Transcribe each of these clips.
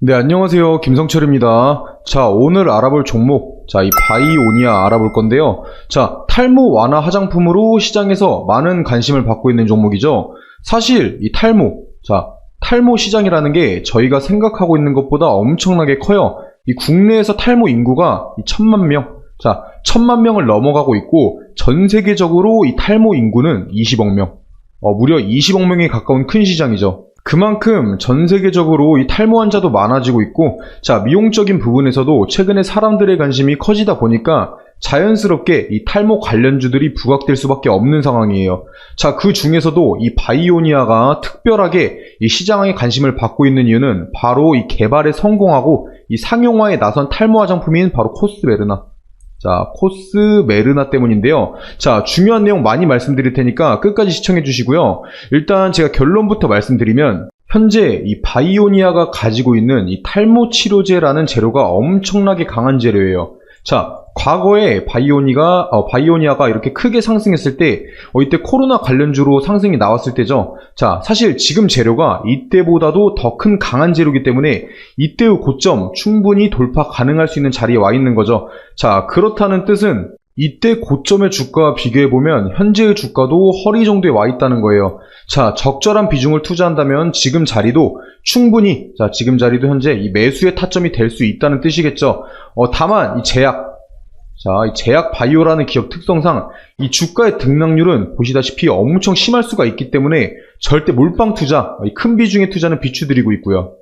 네, 안녕하세요. 김성철입니다. 자, 오늘 알아볼 종목, 이 바이오니아 알아볼 건데요. 자, 탈모 완화 화장품으로 시장에서 많은 관심을 받고 있는 종목이죠. 사실 이 탈모 시장이라는 게 저희가 생각하고 있는 것보다 엄청나게 커요. 이 국내에서 탈모 인구가 1000만 명, 1000만 명을 넘어가고 있고, 전 세계적으로 이 탈모 인구는 20억 명, 무려 20억 명에 가까운 큰 시장이죠. 그만큼 전 세계적으로 이 탈모 환자도 많아지고 있고, 미용적인 부분에서도 최근에 사람들의 관심이 커지다 보니까 자연스럽게 이 탈모 관련주들이 부각될 수밖에 없는 상황이에요. 그 중에서도 이 바이오니아가 특별하게 이 시장에 관심을 받고 있는 이유는 바로 이 개발에 성공하고 이 상용화에 나선 탈모 화장품인 바로 코스메르나. 코스메르나 때문인데요. 중요한 내용 많이 말씀드릴 테니까 끝까지 시청해 주시고요. 일단 제가 결론부터 말씀드리면, 현재 이 바이오니아가 가지고 있는 이 탈모 치료제라는 재료가 엄청나게 강한 재료예요. 과거에 바이오니아가 이렇게 크게 상승했을 때, 이때 코로나 관련주로 상승이 나왔을 때죠. 사실 지금 재료가 이때보다도 더 큰 강한 재료이기 때문에 이때의 고점 충분히 돌파 가능할 수 있는 자리에 와 있는 거죠. 그렇다는 뜻은 이때 고점의 주가와 비교해보면 현재의 주가도 허리 정도에 와 있다는 거예요. 적절한 비중을 투자한다면 지금 자리도 충분히, 지금 자리도 현재 이 매수의 타점이 될 수 있다는 뜻이겠죠. 다만 이 제약 바이오라는 기업 특성상 이 주가의 등락률은 보시다시피 엄청 심할 수가 있기 때문에 절대 몰빵 투자, 큰 비중의 투자는 비추드리고 있고요.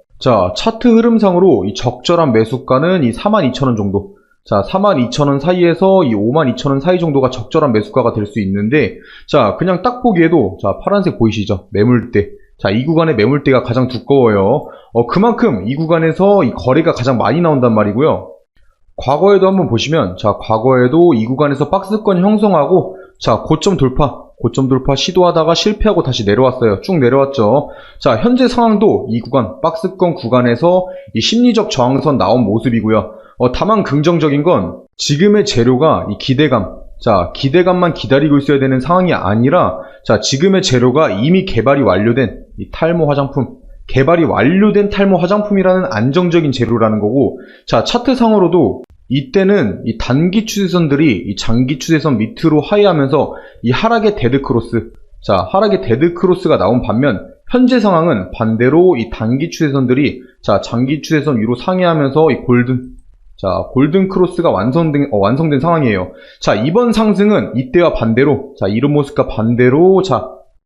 차트 흐름상으로 이 적절한 매수가는 이 42,000원 정도, 42,000원 사이에서 이 52,000원 사이 정도가 적절한 매수가가 될 수 있는데, 그냥 딱 보기에도 파란색 보이시죠? 매물대. 이 구간의 매물대가 가장 두꺼워요. 그만큼 이 구간에서 이 거래가 가장 많이 나온단 말이고요. 과거에도 한번 보시면, 과거에도 이 구간에서 박스권 형성하고, 고점 돌파 시도하다가 실패하고 다시 내려왔어요. 쭉 내려왔죠. 현재 상황도 이 구간, 박스권 구간에서 이 심리적 저항선 나온 모습이고요. 다만 긍정적인 건 지금의 재료가 이 기대감만 기다리고 있어야 되는 상황이 아니라, 지금의 재료가 이미 개발이 완료된 이 탈모 화장품, 개발이 완료된 탈모 화장품이라는 안정적인 재료라는 거고, 차트상으로도 이때는 이 단기 추세선들이 이 장기 추세선 밑으로 하회하면서 이 하락의 데드크로스가 나온 반면, 현재 상황은 반대로 이 단기 추세선들이 장기 추세선 위로 상회하면서 이 골든 크로스가 완성된 상황이에요. 이번 상승은 이때와 반대로, 이런 모습과 반대로,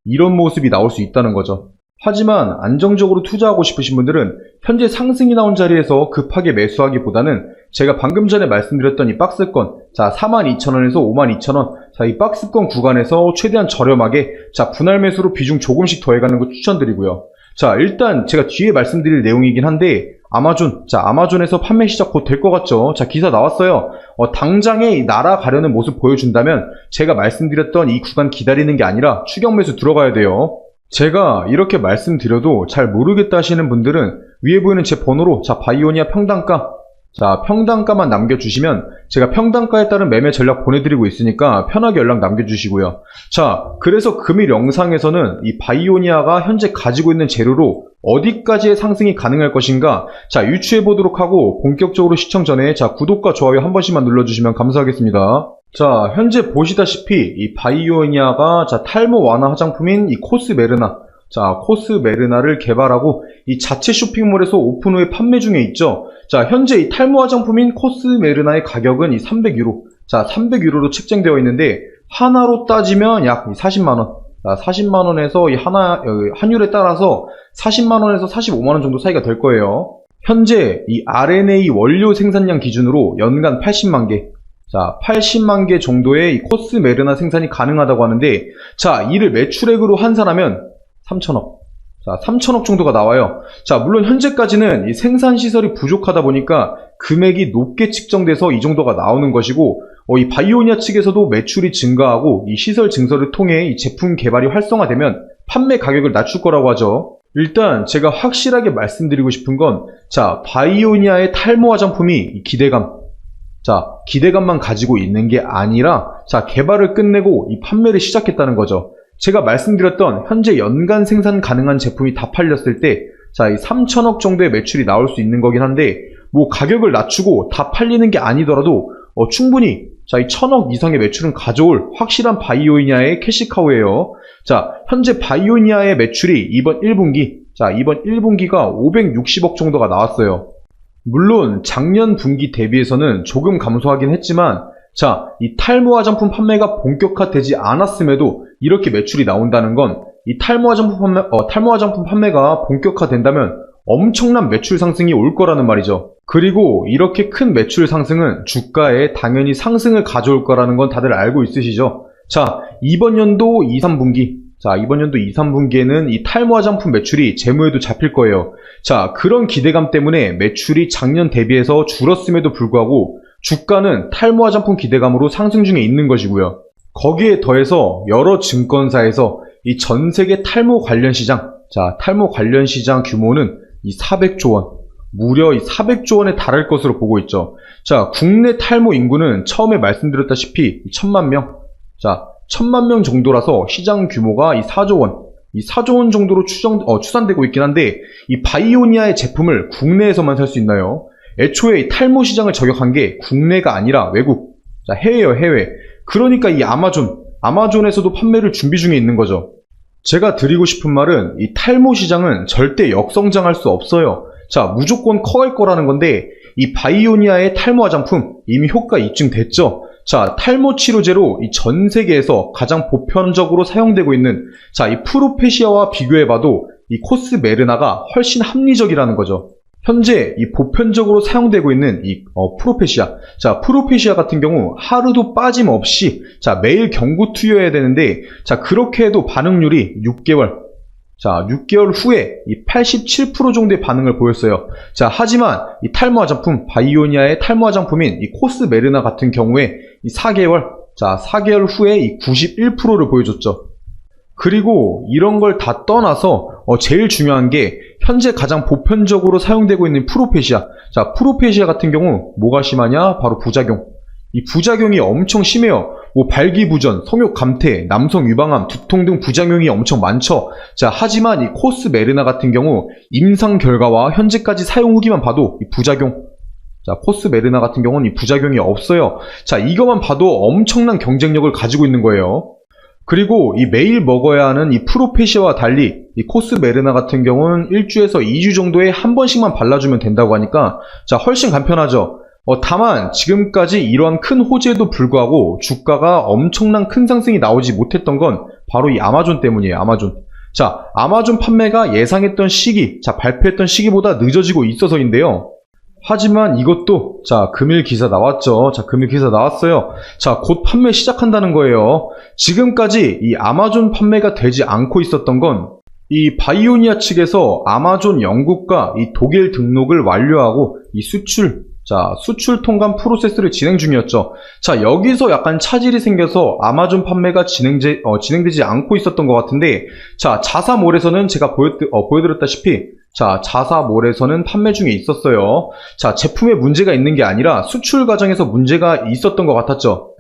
이런 모습이 나올 수 있다는 거죠. 하지만 안정적으로 투자하고 싶으신 분들은 현재 상승이 나온 자리에서 급하게 매수하기보다는 제가 방금 전에 말씀드렸던 이 박스권, 42,000원에서 52,000원, 이 박스권 구간에서 최대한 저렴하게, 분할 매수로 비중 조금씩 더해가는 거 추천드리고요. 일단 제가 뒤에 말씀드릴 내용이긴 한데, 아마존에서 판매 시작 곧 될 것 같죠? 기사 나왔어요. 당장에 날아가려는 모습 보여준다면 제가 말씀드렸던 이 구간 기다리는 게 아니라 추격 매수 들어가야 돼요. 제가 이렇게 말씀드려도 잘 모르겠다 하시는 분들은 위에 보이는 제 번호로 바이오니아 평단가만 남겨주시면 제가 평단가에 따른 매매 전략 보내드리고 있으니까 편하게 연락 남겨주시고요. 그래서 금일 영상에서는 이 바이오니아가 현재 가지고 있는 재료로 어디까지의 상승이 가능할 것인가 유추해 보도록 하고, 본격적으로 시청 전에 구독과 좋아요 한 번씩만 눌러주시면 감사하겠습니다. 현재 보시다시피 이 바이오니아가 탈모 완화 화장품인 이 코스메르나를 개발하고 이 자체 쇼핑몰에서 오픈 후에 판매 중에 있죠. 현재 이 탈모 화장품인 코스메르나의 가격은 이 300유로, 300유로로 책정되어 있는데, 하나로 따지면 약 40만원, 40만원에서 이 환율에 따라서 40만원에서 45만원 정도 사이가 될 거예요. 현재 이 RNA 원료 생산량 기준으로 연간 80만 개, 80만 개 정도의 이 코스메르나 생산이 가능하다고 하는데, 이를 매출액으로 환산하면 3천억. 3천억 정도가 나와요. 물론 현재까지는 이 생산 시설이 부족하다 보니까 금액이 높게 측정돼서 이 정도가 나오는 것이고, 이 바이오니아 측에서도 매출이 증가하고 이 시설 증설을 통해 이 제품 개발이 활성화되면 판매 가격을 낮출 거라고 하죠. 일단 제가 확실하게 말씀드리고 싶은 건, 바이오니아의 탈모 화장품이 이 기대감만 가지고 있는 게 아니라, 개발을 끝내고 이 판매를 시작했다는 거죠. 제가 말씀드렸던 현재 연간 생산 가능한 제품이 다 팔렸을 때, 자, 이 3천억 정도의 매출이 나올 수 있는 거긴 한데, 뭐 가격을 낮추고 다 팔리는 게 아니더라도 충분히 자, 이 1,000억 이상의 매출은 가져올 확실한 바이오니아의 캐시카우예요. 자, 현재 바이오니아의 매출이 이번 1분기가 560억 정도가 나왔어요. 물론 작년 분기 대비해서는 조금 감소하긴 했지만, 자, 이 탈모 화장품 판매가 본격화되지 않았음에도 이렇게 매출이 나온다는 건 이 탈모 화장품 판매가 본격화된다면 엄청난 매출 상승이 올 거라는 말이죠. 그리고 이렇게 큰 매출 상승은 주가에 당연히 상승을 가져올 거라는 건 다들 알고 있으시죠? 자, 이번 연도 2, 3분기에는 이 탈모 화장품 매출이 재무에도 잡힐 거예요. 자, 그런 기대감 때문에 매출이 작년 대비해서 줄었음에도 불구하고 주가는 탈모 화장품 기대감으로 상승 중에 있는 것이고요. 거기에 더해서 여러 증권사에서 이 전 세계 탈모 관련 시장, 자, 탈모 관련 시장 규모는 이 400조 원, 무려 이 400조 원에 달할 것으로 보고 있죠. 자, 국내 탈모 인구는 처음에 말씀드렸다시피 1,000만 명, 자, 1,000만 명 정도라서 시장 규모가 이 4조 원, 이 4조 원 정도로 추산되고 있긴 한데, 이 바이오니아의 제품을 국내에서만 살 수 있나요? 애초에 이 탈모 시장을 저격한 게 국내가 아니라 외국, 자, 해외예요, 해외. 그러니까 이 아마존에서도 판매를 준비 중에 있는 거죠. 제가 드리고 싶은 말은 이 탈모 시장은 절대 역성장할 수 없어요. 자, 무조건 커갈 거라는 건데, 이 바이오니아의 탈모 화장품 이미 효과 입증됐죠. 자, 탈모 치료제로 이 전 세계에서 가장 보편적으로 사용되고 있는, 자, 이 프로페시아와 비교해봐도 이 코스메르나가 훨씬 합리적이라는 거죠. 현재 이 보편적으로 사용되고 있는 이 프로페시아. 자, 프로페시아 같은 경우 하루도 빠짐없이 자, 매일 경구 투여해야 되는데, 자, 그렇게 해도 반응률이 6개월 후에 이 87% 정도의 반응을 보였어요. 자, 하지만 이 탈모 화장품, 바이오니아의 탈모 화장품인 이 코스메르나 같은 경우에 이 4개월 후에 이 91%를 보여줬죠. 그리고 이런 걸 다 떠나서 제일 중요한 게 현재 가장 보편적으로 사용되고 있는 프로페시아. 자, 프로페시아 같은 경우 뭐가 심하냐? 바로 부작용. 이 부작용이 엄청 심해요. 뭐 발기부전, 성욕 감퇴, 남성 유방암, 두통 등 부작용이 엄청 많죠. 자, 하지만 이 코스메르나 같은 경우 임상 결과와 현재까지 사용 후기만 봐도 이 부작용, 자, 코스메르나 같은 경우는 이 부작용이 없어요. 자, 이것만 봐도 엄청난 경쟁력을 가지고 있는 거예요. 그리고 이 매일 먹어야 하는 이 프로페시아와 달리 이 코스메르나 같은 경우는 1주에서 2주 정도에 한 번씩만 발라주면 된다고 하니까, 자, 훨씬 간편하죠. 다만 지금까지 이러한 큰 호재에도 불구하고 주가가 엄청난 큰 상승이 나오지 못했던 건 바로 이 아마존 때문이에요. 아마존. 자, 아마존 판매가 예상했던 시기, 자, 발표했던 시기보다 늦어지고 있어서인데요. 하지만 이것도, 자, 금일 기사 나왔죠. 자, 금일 기사 나왔어요. 자, 곧 판매 시작한다는 거예요. 지금까지 이 아마존 판매가 되지 않고 있었던 건 이 바이오니아 측에서 아마존 영국과 이 독일 등록을 완료하고 이 수출 통관 프로세스를 진행 중이었죠. 자, 여기서 약간 차질이 생겨서 아마존 판매가 진행되지 않고 있었던 것 같은데, 자, 자사몰에서는 제가 보여드렸다시피, 자, 자사몰에서는 판매 중에 있었어요. 자, 제품에 문제가 있는 게 아니라 수출 과정에서 문제가 있었던 것 같았죠.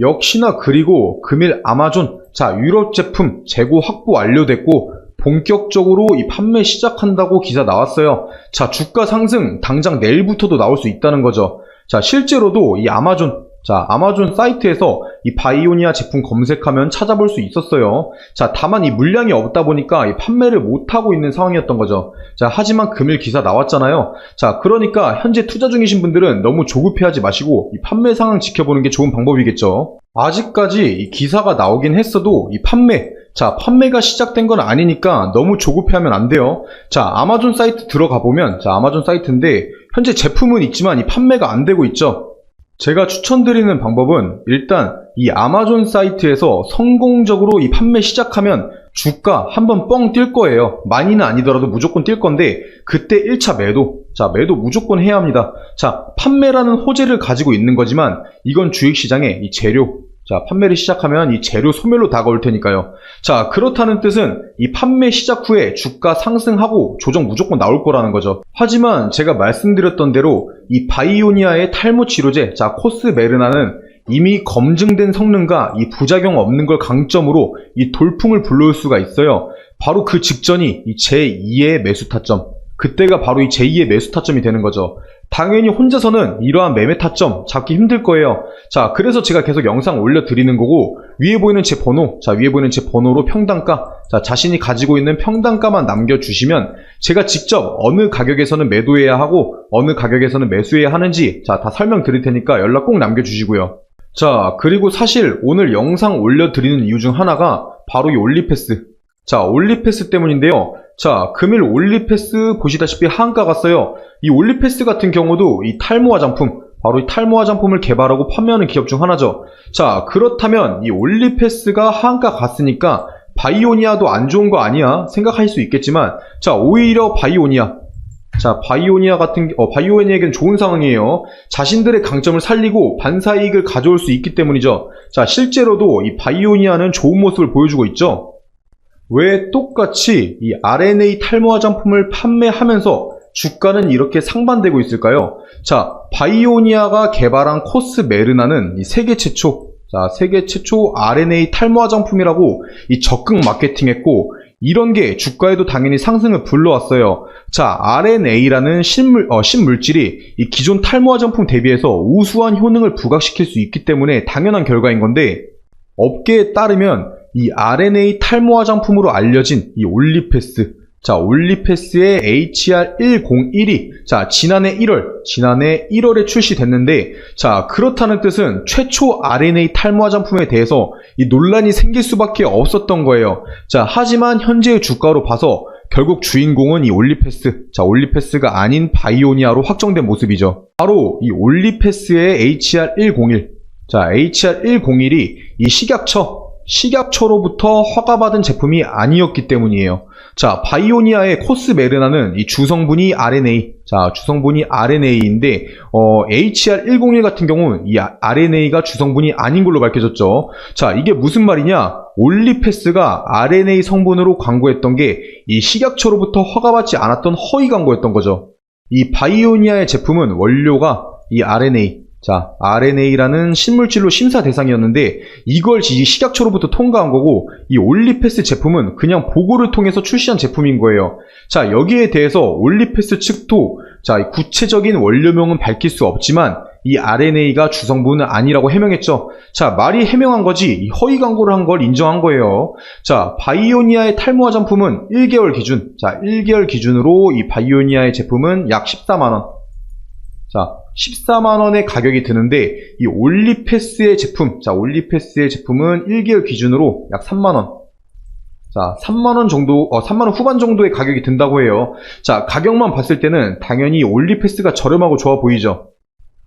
역시나 그리고 금일 아마존, 자, 유럽 제품 재고 확보 완료됐고, 본격적으로 이 판매 시작한다고 기사 나왔어요. 자, 주가 상승 당장 내일부터도 나올 수 있다는 거죠. 자, 실제로도 이 아마존 사이트에서 이 바이오니아 제품 검색하면 찾아볼 수 있었어요. 자, 다만 이 물량이 없다 보니까 이 판매를 못하고 있는 상황이었던 거죠. 자, 하지만 금일 기사 나왔잖아요. 자, 그러니까 현재 투자 중이신 분들은 너무 조급해하지 마시고 이 판매 상황 지켜보는 게 좋은 방법이겠죠. 아직까지 이 기사가 나오긴 했어도 이 판매가 시작된 건 아니니까 너무 조급해하면 안 돼요. 자, 아마존 사이트 들어가 보면, 자, 아마존 사이트인데 현재 제품은 있지만 이 판매가 안 되고 있죠. 제가 추천드리는 방법은 일단 이 아마존 사이트에서 성공적으로 이 판매 시작하면 주가 한번 뻥 뛸 거예요. 많이는 아니더라도 무조건 뛸 건데, 그때 1차 매도, 자, 매도 무조건 해야 합니다. 자, 판매라는 호재를 가지고 있는 거지만 이건 주식시장의 이 재료, 자, 판매를 시작하면 이 재료 소멸로 다가올 테니까요. 자, 그렇다는 뜻은 이 판매 시작 후에 주가 상승하고 조정 무조건 나올 거라는 거죠. 하지만 제가 말씀드렸던 대로 이 바이오니아의 탈모 치료제, 자, 코스메르나는 이미 검증된 성능과 이 부작용 없는 걸 강점으로 이 돌풍을 불러올 수가 있어요. 바로 그 직전이 이 제2의 매수 타점, 그때가 바로 이 제2의 매수 타점이 되는 거죠. 당연히 혼자서는 이러한 매매 타점 잡기 힘들 거예요. 자, 그래서 제가 계속 영상 올려드리는 거고, 위에 보이는 제 번호, 자, 위에 보이는 제 번호로 평단가, 자, 자신이 가지고 있는 평단가만 남겨주시면 제가 직접 어느 가격에서는 매도해야 하고 어느 가격에서는 매수해야 하는지, 자, 다 설명드릴 테니까 연락 꼭 남겨주시고요. 자, 그리고 사실 오늘 영상 올려드리는 이유 중 하나가 바로 이 올리패스. 자, 올리패스 때문인데요. 자, 금일 올리패스 보시다시피 하한가 갔어요. 이 올리패스 같은 경우도 이 탈모 화장품, 바로 이 탈모 화장품을 개발하고 판매하는 기업 중 하나죠. 자, 그렇다면 이 올리패스가 하한가 갔으니까 바이오니아도 안 좋은 거 아니야? 생각할 수 있겠지만, 자, 오히려 바이오니아. 자, 바이오니아에겐 좋은 상황이에요. 자신들의 강점을 살리고 반사이익을 가져올 수 있기 때문이죠. 자, 실제로도 이 바이오니아는 좋은 모습을 보여주고 있죠. 왜 똑같이 이 RNA 탈모 화장품을 판매하면서 주가는 이렇게 상반되고 있을까요? 자, 바이오니아가 개발한 코스메르나는 이 세계 최초 RNA 탈모 화장품이라고 이 적극 마케팅했고, 이런 게 주가에도 당연히 상승을 불러왔어요. 자, RNA라는 신물질이 이 기존 탈모 화장품 대비해서 우수한 효능을 부각시킬 수 있기 때문에 당연한 결과인 건데, 업계에 따르면 이 RNA 탈모 화장품으로 알려진 이 올리패스, 자, 올리패스의 HR101이 지난해 1월에 출시됐는데, 자, 그렇다는 뜻은 최초 RNA 탈모 화장품에 대해서 이 논란이 생길 수밖에 없었던 거예요. 자, 하지만 현재의 주가로 봐서 결국 주인공은 이 올리패스, 자, 올리패스가 아닌 바이오니아로 확정된 모습이죠. 바로 이 올리패스의 HR101, 자, HR101이 이 식약처로부터 허가받은 제품이 아니었기 때문이에요. 자, 바이오니아의 코스메르나는 이 주성분이 RNA, 자, 주성분이 RNA인데, HR101 같은 경우는 이 RNA가 주성분이 아닌 걸로 밝혀졌죠. 자, 이게 무슨 말이냐? 올리패스가 RNA 성분으로 광고했던 게 이 식약처로부터 허가받지 않았던 허위 광고였던 거죠. 이 바이오니아의 제품은 원료가 이 RNA, 자, RNA라는 신물질로 심사 대상이었는데 이걸 식약처로부터 통과한 거고, 이 올리패스 제품은 그냥 보고를 통해서 출시한 제품인 거예요. 자, 여기에 대해서 올리패스 측도 자, 구체적인 원료명은 밝힐 수 없지만 이 RNA가 주성분은 아니라고 해명했죠. 자, 말이 해명한 거지 이 허위 광고를 한 걸 인정한 거예요. 자, 바이오니아의 탈모 화장품은 1개월 기준, 자, 1개월 기준으로 이 바이오니아의 제품은 약 14만원. 자, 14만원의 가격이 드는데, 이 올리패스의 제품, 자, 올리패스의 제품은 1개월 기준으로 약 3만원. 자, 3만원 정도, 3만원 후반 정도의 가격이 든다고 해요. 자, 가격만 봤을 때는 당연히 올리패스가 저렴하고 좋아 보이죠.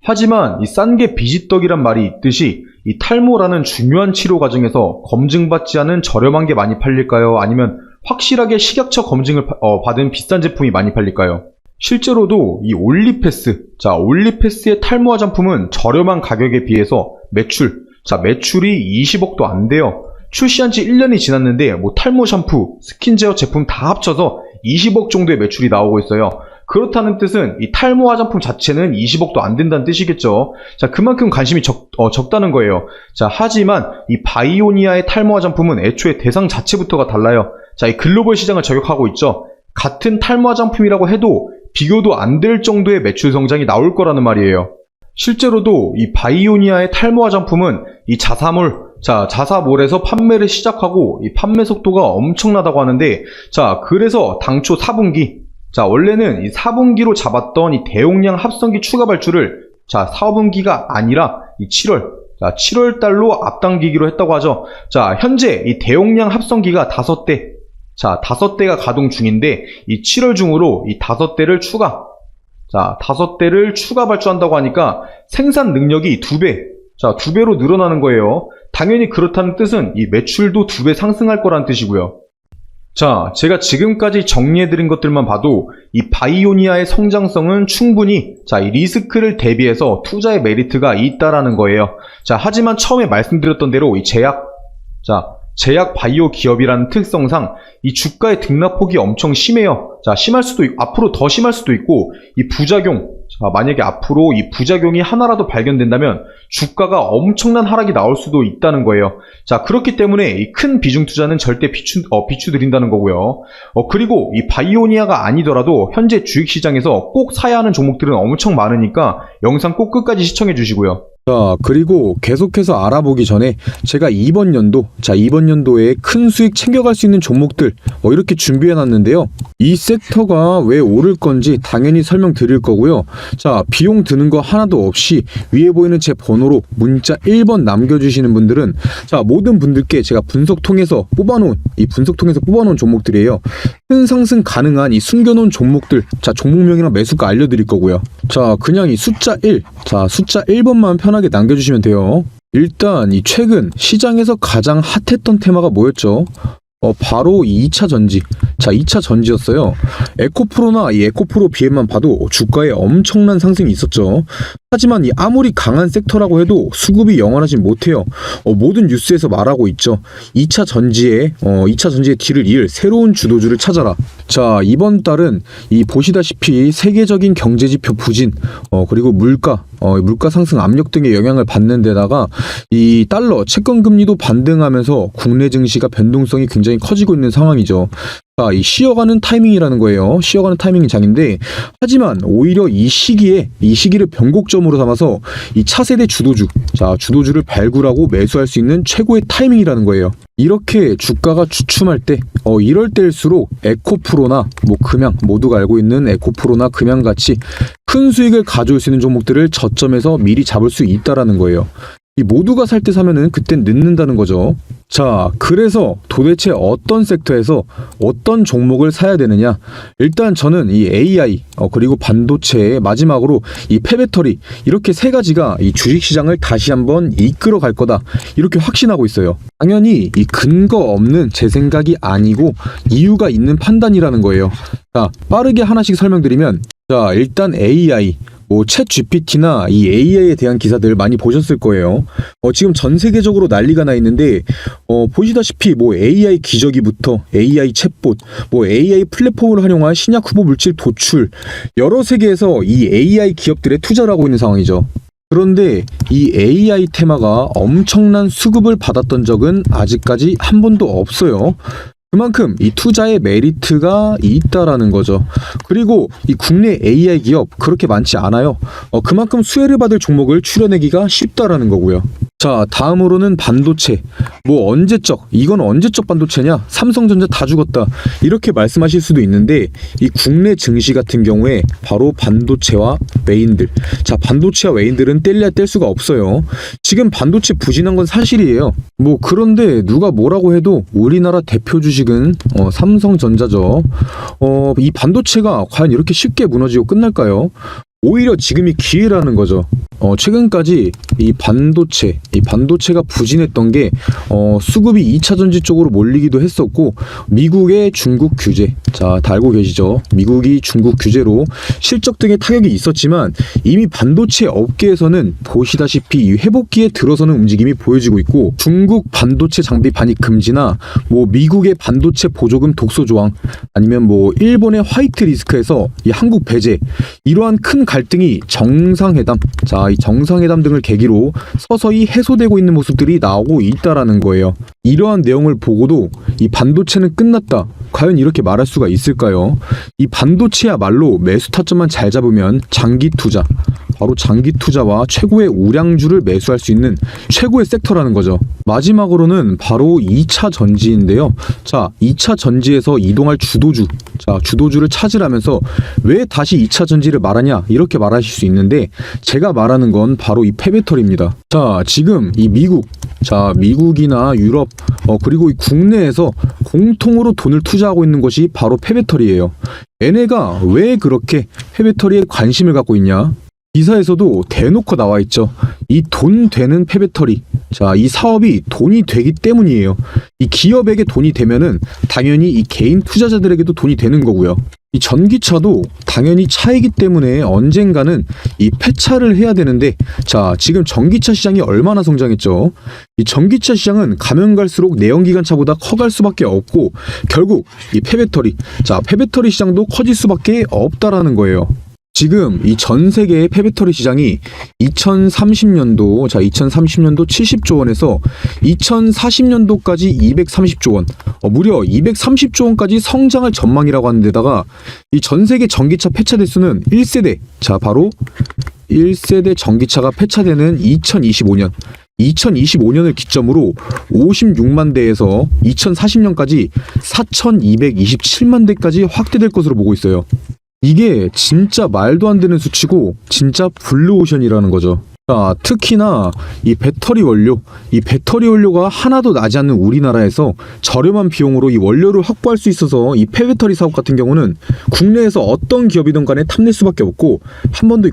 하지만 이 싼 게 비지떡이란 말이 있듯이 이 탈모라는 중요한 치료 과정에서 검증받지 않은 저렴한 게 많이 팔릴까요? 아니면 확실하게 식약처 검증을 받은 비싼 제품이 많이 팔릴까요? 실제로도 이 올리패스, 자, 올리패스의 탈모 화장품은 저렴한 가격에 비해서 매출이 20억도 안 돼요. 출시한 지 1년이 지났는데 뭐 탈모 샴푸, 스킨제어 제품 다 합쳐서 20억 정도의 매출이 나오고 있어요. 그렇다는 뜻은 이 탈모 화장품 자체는 20억도 안 된다는 뜻이겠죠. 자, 그만큼 관심이 적다는 거예요. 자, 하지만 이 바이오니아의 탈모 화장품은 애초에 대상 자체부터가 달라요. 자, 이 글로벌 시장을 저격하고 있죠. 같은 탈모 화장품이라고 해도 비교도 안 될 정도의 매출 성장이 나올 거라는 말이에요. 실제로도 이 바이오니아의 탈모 화장품은 이 자사몰에서 판매를 시작하고 이 판매 속도가 엄청나다고 하는데, 자, 그래서 당초 4분기, 자, 원래는 이 4분기로 잡았던 이 대용량 합성기 추가 발주를 4분기가 아니라 이 7월 달로 앞당기기로 했다고 하죠. 자, 현재 이 대용량 합성기가 5대, 자, 5대가 가동 중인데 이 7월 중으로 이 5대를 추가 발주한다고 하니까 생산 능력이 2배, 자, 2배로 늘어나는 거예요. 당연히 그렇다는 뜻은 이 매출도 2배 상승할 거란 뜻이고요. 자, 제가 지금까지 정리해드린 것들만 봐도 이 바이오니아의 성장성은 충분히 이 리스크를 대비해서 투자의 메리트가 있다라는 거예요. 자, 하지만 처음에 말씀드렸던 대로 이 제약 바이오 기업이라는 특성상 이 주가의 등락폭이 엄청 심해요. 자, 앞으로 더 심할 수도 있고, 이 만약에 앞으로 이 부작용이 하나라도 발견된다면 주가가 엄청난 하락이 나올 수도 있다는 거예요. 자, 그렇기 때문에 이 큰 비중 투자는 절대 비추드린다는 거고요. 그리고 이 바이오니아가 아니더라도 현재 주식시장에서 꼭 사야 하는 종목들은 엄청 많으니까 영상 꼭 끝까지 시청해 주시고요. 자, 그리고 계속해서 알아보기 전에 제가 이번 연도에 큰 수익 챙겨갈 수 있는 종목들 이렇게 준비해 놨는데요. 이 섹터가 왜 오를 건지 당연히 설명드릴 거고요. 자, 비용 드는 거 하나도 없이 위에 보이는 제 번호로 문자 1번 남겨주시는 분들은 자, 모든 분들께 제가 분석 통해서 뽑아놓은 종목들이에요. 큰 상승 가능한 이 숨겨놓은 종목들, 자, 종목명이랑 매수가 알려드릴 거고요. 자, 그냥 이 숫자 1번만 편하게 남겨주시면 돼요. 일단 이 최근 시장에서 가장 핫했던 테마가 뭐였죠? 바로 이 2차 전지. 자, 2차 전지였어요. 에코프로나 이 에코프로 BM만 봐도 주가에 엄청난 상승이 있었죠. 하지만 이 아무리 강한 섹터라고 해도 수급이 영원하진 못해요. 모든 뉴스에서 말하고 있죠. 2차 전지의 뒤를 이을 새로운 주도주를 찾아라. 자, 이번 달은 이 보시다시피 세계적인 경제지표 부진, 그리고 물가 상승 압력 등의 영향을 받는 데다가 이 달러 채권 금리도 반등하면서 국내 증시가 변동성이 굉장히 커지고 있는 상황이죠. 자, 이 쉬어가는 타이밍이라는 거예요. 쉬어가는 타이밍이 장인데, 하지만 오히려 이 시기를 변곡점으로 삼아서 이 차세대 주도주를 발굴하고 매수할 수 있는 최고의 타이밍이라는 거예요. 이렇게 주가가 주춤할 때, 이럴 때일수록 에코프로나 금양, 모두가 알고 있는 에코프로나 금양같이 큰 수익을 가져올 수 있는 종목들을 저점에서 미리 잡을 수 있다라는 거예요. 이 모두가 살 때 사면은 그땐 늦는다는 거죠. 자, 그래서 도대체 어떤 섹터에서 어떤 종목을 사야 되느냐? 일단 저는 이 AI, 그리고 반도체, 마지막으로 이 폐배터리, 이렇게 세 가지가 이 주식시장을 다시 한번 이끌어 갈 거다, 이렇게 확신하고 있어요. 당연히 이 근거 없는 제 생각이 아니고 이유가 있는 판단이라는 거예요. 자, 빠르게 하나씩 설명드리면, 자, 일단 AI, 챗 GPT나 이 AI에 대한 기사들 많이 보셨을 거예요. 지금 전 세계적으로 난리가 나 있는데, 보시다시피 AI 기저귀부터 AI 챗봇, AI 플랫폼을 활용한 신약 후보 물질 도출, 여러 세계에서 이 AI 기업들에 투자를 하고 있는 상황이죠. 그런데 이 AI 테마가 엄청난 수급을 받았던 적은 아직까지 한 번도 없어요. 그만큼 이 투자의 메리트가 있다라는 거죠. 그리고 이 국내 AI 기업 그렇게 많지 않아요. 그만큼 수혜를 받을 종목을 추려내기가 쉽다라는 거고요. 자, 다음으로는 반도체. 이건 언제적 반도체냐? 삼성전자 다 죽었다, 이렇게 말씀하실 수도 있는데, 이 국내 증시 같은 경우에 바로 반도체와 외인들. 자, 반도체와 외인들은 뗄래야 뗄 수가 없어요. 지금 반도체 부진한 건 사실이에요. 그런데 누가 뭐라고 해도 우리나라 대표 주식은 삼성전자죠. 이 반도체가 과연 이렇게 쉽게 무너지고 끝날까요? 오히려 지금이 기회라는 거죠. 최근까지 이 반도체가 부진했던 게 수급이 2차 전지 쪽으로 몰리기도 했었고, 미국의 중국 규제, 자, 다 알고 계시죠? 미국이 중국 규제로 실적 등의 타격이 있었지만 이미 반도체 업계에서는 보시다시피 이 회복기에 들어서는 움직임이 보여지고 있고, 중국 반도체 장비 반입 금지나 미국의 반도체 보조금 독소 조항, 아니면 일본의 화이트 리스크에서 이 한국 배제, 이러한 큰 갈등이 정상회담, 자, 이 정상회담 등을 계기로 서서히 해소되고 있는 모습들이 나오고 있다라는 거예요. 이러한 내용을 보고도 이 반도체는 끝났다, 과연 이렇게 말할 수가 있을까요? 이 반도체야말로 매수 타점만 잘 잡으면 장기 투자, 바로 장기 투자와 최고의 우량주를 매수할 수 있는 최고의 섹터라는 거죠. 마지막으로는 바로 2차 전지인데요. 자, 2차 전지에서 이동할 주도주를 찾으라면서 왜 다시 2차 전지를 말하냐, 이렇게 말하실 수 있는데, 제가 말하는 건 바로 이 폐배터리입니다. 자, 지금 이 미국이나 유럽, 그리고 이 국내에서 공통으로 돈을 투자하고 있는 것이 바로 폐배터리예요. 얘네가 왜 그렇게 폐배터리에 관심을 갖고 있냐? 기사에서도 대놓고 나와 있죠. 이 돈 되는 폐배터리. 자, 이 사업이 돈이 되기 때문이에요. 이 기업에게 돈이 되면은 당연히 이 개인 투자자들에게도 돈이 되는 거고요. 이 전기차도 당연히 차이기 때문에 언젠가는 이 폐차를 해야 되는데, 자, 지금 전기차 시장이 얼마나 성장했죠. 이 전기차 시장은 가면 갈수록 내연기관차보다 커갈 수밖에 없고, 결국 이 폐배터리 시장도 커질 수밖에 없다라는 거예요. 지금 이 전 세계의 폐배터리 시장이 2030년도 70조 원에서 2040년도까지 230조 원, 무려 230조 원까지 성장할 전망이라고 하는 데다가 이 전 세계 전기차 폐차 대수는 1세대, 바로 1세대 전기차가 폐차되는 2025년을 기점으로 56만 대에서 2040년까지 4,227만 대까지 확대될 것으로 보고 있어요. 이게 진짜 말도 안 되는 수치고 진짜 블루오션이라는 거죠. 자, 특히나 이 배터리 원료가 하나도 나지 않는 우리나라에서 저렴한 비용으로 이 원료를 확보할 수 있어서 이 폐배터리 사업 같은 경우는 국내에서 어떤 기업이든 간에 탐낼 수밖에 없고, 한 번 더 이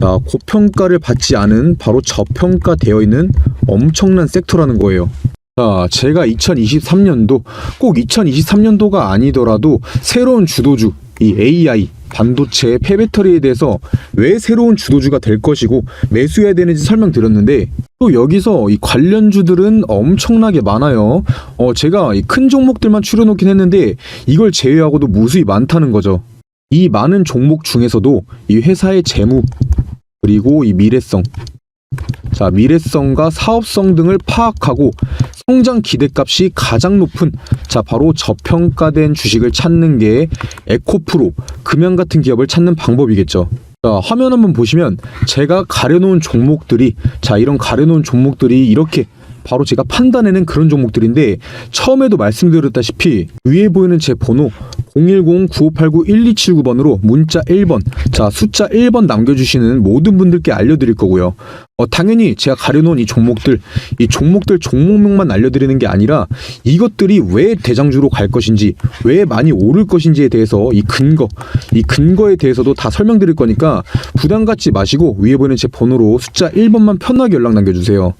고평가를 받지 않은 바로 저평가되어 있는 엄청난 섹터라는 거예요. 자, 제가 2023년도, 꼭 2023년도가 아니더라도 새로운 주도주, 이 AI, 반도체, 폐배터리에 대해서 왜 새로운 주도주가 될 것이고 매수해야 되는지 설명드렸는데, 또 여기서 이 관련주들은 엄청나게 많아요. 제가 이 큰 종목들만 추려놓긴 했는데 이걸 제외하고도 무수히 많다는 거죠. 이 많은 종목 중에서도 이 회사의 재무, 그리고 이 미래성과 사업성 등을 파악하고 성장 기대값이 가장 높은 바로 저평가된 주식을 찾는 게 에코프로, 금양 같은 기업을 찾는 방법이겠죠. 자, 화면 한번 보시면 제가 가려놓은 종목들이 이렇게 바로 제가 판단해낸 그런 종목들인데, 처음에도 말씀드렸다시피 위에 보이는 제 번호 010-9589-1279번으로 문자 1번, 숫자 1번 남겨주시는 모든 분들께 알려드릴 거고요. 당연히 제가 가려놓은 이 종목들 종목명만 알려드리는 게 아니라 이것들이 왜 대장주로 갈 것인지, 왜 많이 오를 것인지에 대해서 이 근거에 대해서도 다 설명드릴 거니까 부담 갖지 마시고 위에 보이는 제 번호로 숫자 1번만 편하게 연락 남겨주세요.